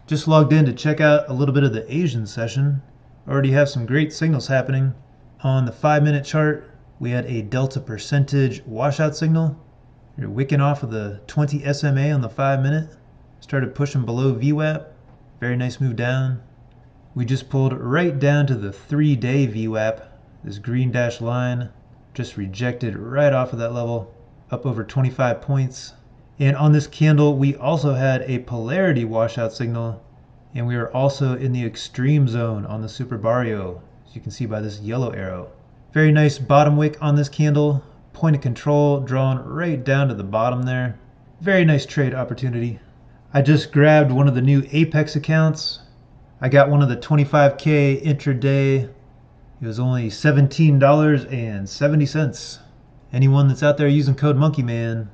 Just logged in to check out a little bit of the Asian session. Already have some great signals happening. On the 5-minute chart, we had a delta percentage washout signal. You're wicking off of the 20 SMA on the 5-minute. Started pushing below VWAP. Very nice move down. We just pulled right down to the 3-day VWAP. This green dashed line just rejected right off of that level, up over 25 points. And on this candle, we also had a polarity washout signal, and we are also in the extreme zone on the super barrio, as you can see by this yellow arrow. Very nice bottom wick on this candle, point of control drawn right down to the bottom there. Very nice trade opportunity. I just grabbed one of the new Apex accounts. I got one of the 25K intraday. It was only $17.70. Anyone that's out there using code MonkeyMan,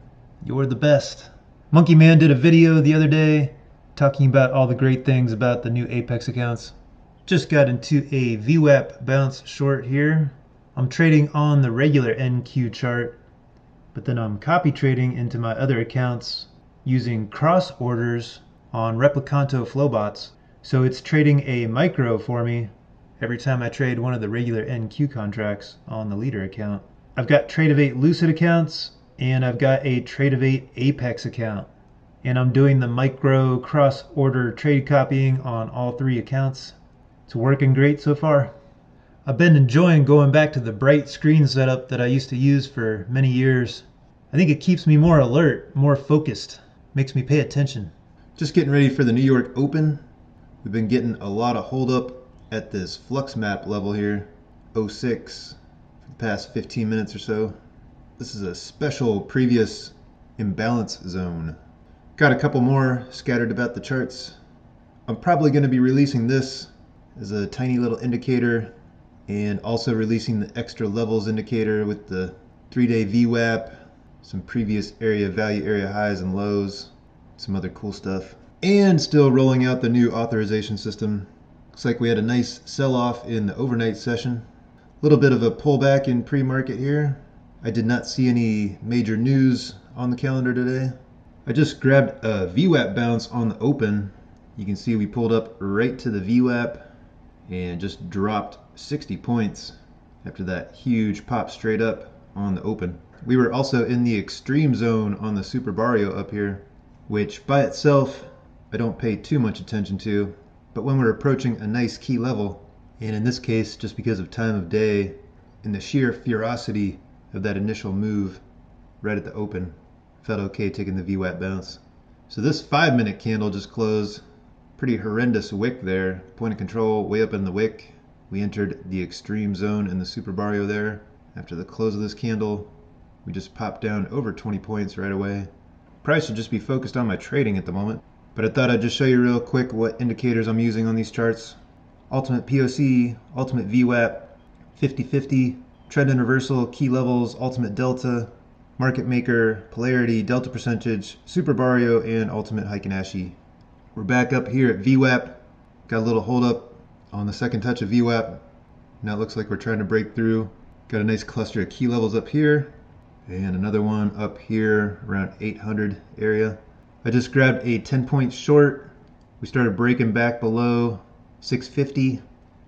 you're the best. MonkeyMan did a video the other day talking about all the great things about the new Apex accounts. Just got into a VWAP bounce short here. I'm trading on the regular NQ chart, but then I'm copy trading into my other accounts using cross orders on REPLIKANTO FLOWBOTS. So it's trading a micro for me every time I trade one of the regular NQ contracts on the leader account. I've got Tradeify Lucid accounts, and I've got a Tradeify Apex account. And I'm doing the micro cross order trade copying on all 3 accounts. It's working great so far. I've been enjoying going back to the bright screen setup that I used to use for many years. I think it keeps me more alert, more focused, makes me pay attention. Just getting ready for the New York Open. We've been getting a lot of hold up at this flux map level here, 06, for the past 15 minutes or so. This is a special previous imbalance zone. Got a couple more scattered about the charts. I'm probably going to be releasing this as a tiny little indicator, and also releasing the extra levels indicator with the 3-day VWAP, some previous area value, area highs and lows, some other cool stuff, and still rolling out the new authorization system. Looks like we had a nice sell-off in the overnight session. A little bit of a pullback in pre-market here. I did not see any major news on the calendar today. I just grabbed a VWAP bounce on the open. You can see we pulled up right to the VWAP and just dropped 60 points after that huge pop straight up on the open. We were also in the extreme zone on the super barrio up here, which by itself I don't pay too much attention to. But when we're approaching a nice key level, and in this case just because of time of day and the sheer ferocity of that initial move right at the open, felt okay taking the VWAP bounce. So this 5-minute candle just closed. Pretty horrendous wick there. Point of control way up in the wick. We entered the extreme zone in the super barrio there. After the close of this candle, we just popped down over 20 points right away. Probably should just be focused on my trading at the moment. But I thought I'd just show you real quick what indicators I'm using on these charts. Ultimate POC, ultimate VWAP, 50-50, trend and reversal, key levels, ultimate delta, market maker, polarity, delta percentage, super barrio, and ultimate Heikin Ashi. We're back up here at VWAP. Got a little hold up on the second touch of VWAP. Now it looks like we're trying to break through. Got a nice cluster of key levels up here, and another one up here around 800 area. I just grabbed a 10-point short. We started breaking back below 650.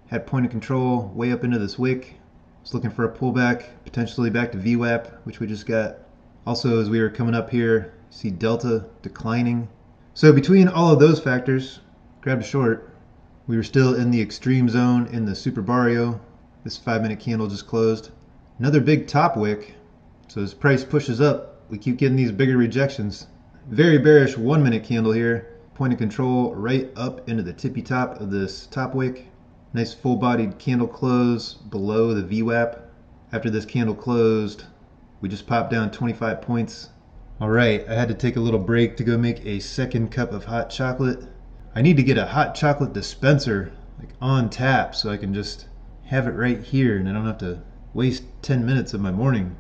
Had point of control way up into this wick. Was looking for a pullback, potentially back to VWAP, which we just got. Also, as we were coming up here, see delta declining. So between all of those factors, grabbed a short. We were still in the extreme zone in the super barrio. This 5-minute candle just closed. Another big top wick. So as price pushes up, we keep getting these bigger rejections. Very bearish 1-minute candle here. Point of control right up into the tippy top of this top wick. Nice full-bodied candle close below the VWAP. After this candle closed, we just popped down 25 points. All right, I had to take a little break to go make a second cup of hot chocolate. I need to get a hot chocolate dispenser like on tap so I can just have it right here and I don't have to waste 10 minutes of my morning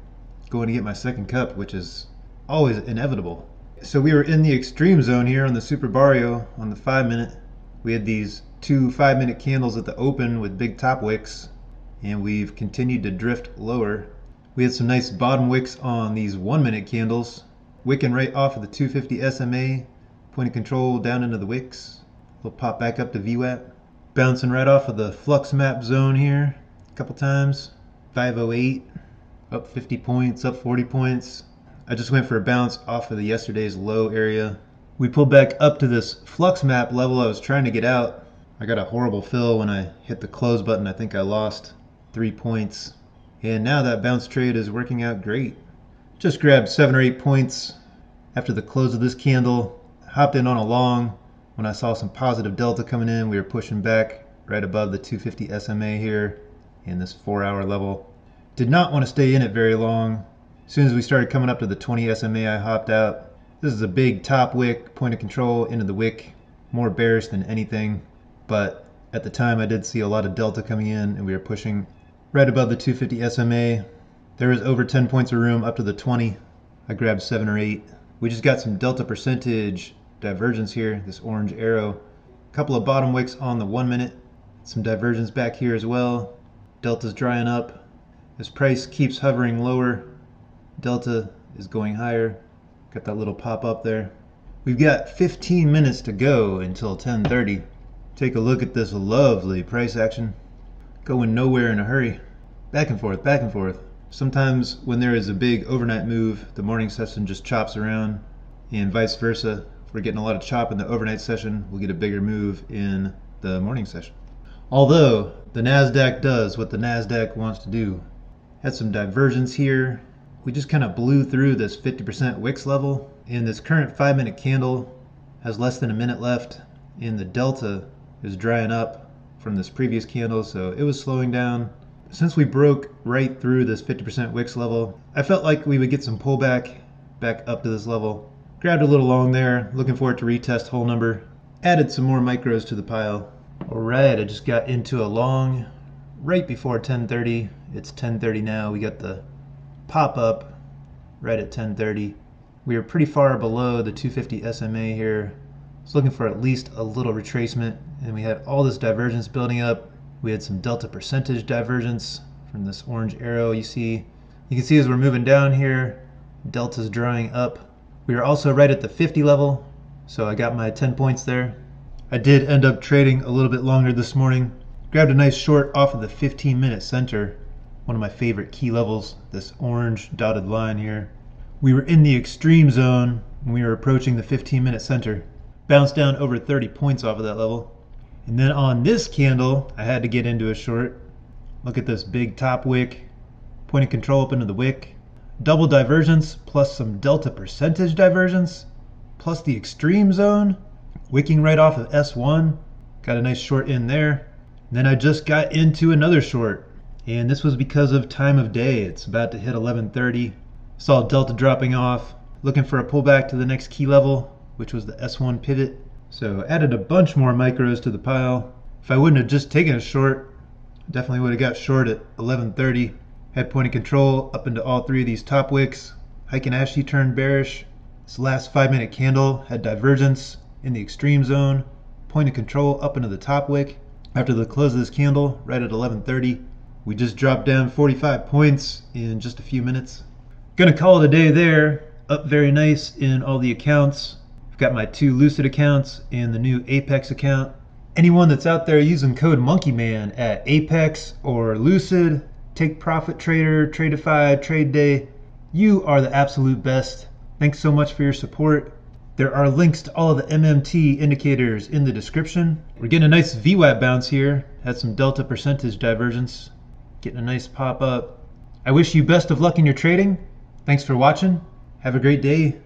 going to get my second cup, which is always inevitable. So we were in the extreme zone here on the super barrio on the 5-minute. We had these 2 5-minute candles at the open with big top wicks, and we've continued to drift lower. We had some nice bottom wicks on these 1-minute candles, wicking right off of the 250 SMA, point of control down into the wicks. A We'll pop back up to VWAP. Bouncing right off of the flux map zone here a couple times. 508, up 50 points, up 40 points. I just went for a bounce off of the yesterday's low area. We pulled back up to this flux map level I was trying to get out. I got a horrible fill when I hit the close button. I think I lost 3 points. And now that bounce trade is working out great. Just grabbed 7 or 8 points after the close of this candle. Hopped in on a long. When I saw some positive delta coming in, we were pushing back right above the 250 SMA here in this 4-hour level. Did not want to stay in it very long. As soon as we started coming up to the 20 SMA, I hopped out. This is a big top wick, point of control into the wick. More bearish than anything. But at the time I did see a lot of delta coming in and we were pushing right above the 250 SMA. There was over 10 points of room up to the 20. I grabbed 7 or 8. We just got some delta percentage divergence here, this orange arrow. A couple of bottom wicks on the 1 minute. Some divergence back here as well. Delta's drying up. As price keeps hovering lower, delta is going higher. Got that little pop up there. We've got 15 minutes to go until 10:30. Take a look at this lovely price action. Going nowhere in a hurry. Back and forth, back and forth. Sometimes when there is a big overnight move, the morning session just chops around, and vice versa. If we're getting a lot of chop in the overnight session, we'll get a bigger move in the morning session. Although the NASDAQ does what the NASDAQ wants to do. Had some divergence here. We just kind of blew through this 50% wicks level, and this current 5-minute candle has less than a minute left, and the delta is drying up from this previous candle, so it was slowing down. Since we broke right through this 50% wicks level, I felt like we would get some pullback back up to this level. Grabbed a little long there, looking for it to retest whole number. Added some more micros to the pile. Alright, I just got into a long right before 10:30. It's 10:30 now. We got the pop up right at 10:30. We are pretty far below the 250 SMA here. I was looking for at least a little retracement, and we had all this divergence building up. We had some delta percentage divergence from this orange arrow you see. You can see as we're moving down here, delta's drying up. We are also right at the 50 level, so I got my 10 points there. I did end up trading a little bit longer this morning. Grabbed a nice short off of the 15-minute center, one of my favorite key levels, this orange dotted line here. We were in the extreme zone when we were approaching the 15-minute center. Bounced down over 30 points off of that level. And then on this candle, I had to get into a short. Look at this big top wick, point of control up into the wick. Double divergence plus some delta percentage divergence plus the extreme zone. Wicking right off of S1. Got a nice short in there. Then I just got into another short. And this was because of time of day. It's about to hit 11:30. Saw delta dropping off. Looking for a pullback to the next key level, which was the S1 pivot. So added a bunch more micros to the pile. If I wouldn't have just taken a short, definitely would have got short at 11:30. Had point of control up into all 3 of these top wicks. Heikin Ashi turned bearish. This last 5-minute candle had divergence in the extreme zone. Point of control up into the top wick. After the close of this candle, right at 11:30, we just dropped down 45 points in just a few minutes. Gonna call it a day there. Up very nice in all the accounts. I've got my 2 Lucid accounts and the new Apex account. Anyone that's out there using code MonkeyMan at Apex or Lucid, Take Profit Trader, Tradeify, TradeDay, you are the absolute best. Thanks so much for your support. There are links to all of the MMT indicators in the description. We're getting a nice VWAP bounce here. Had some delta percentage divergence. Getting a nice pop up. I wish you best of luck in your trading. Thanks for watching. Have a great day.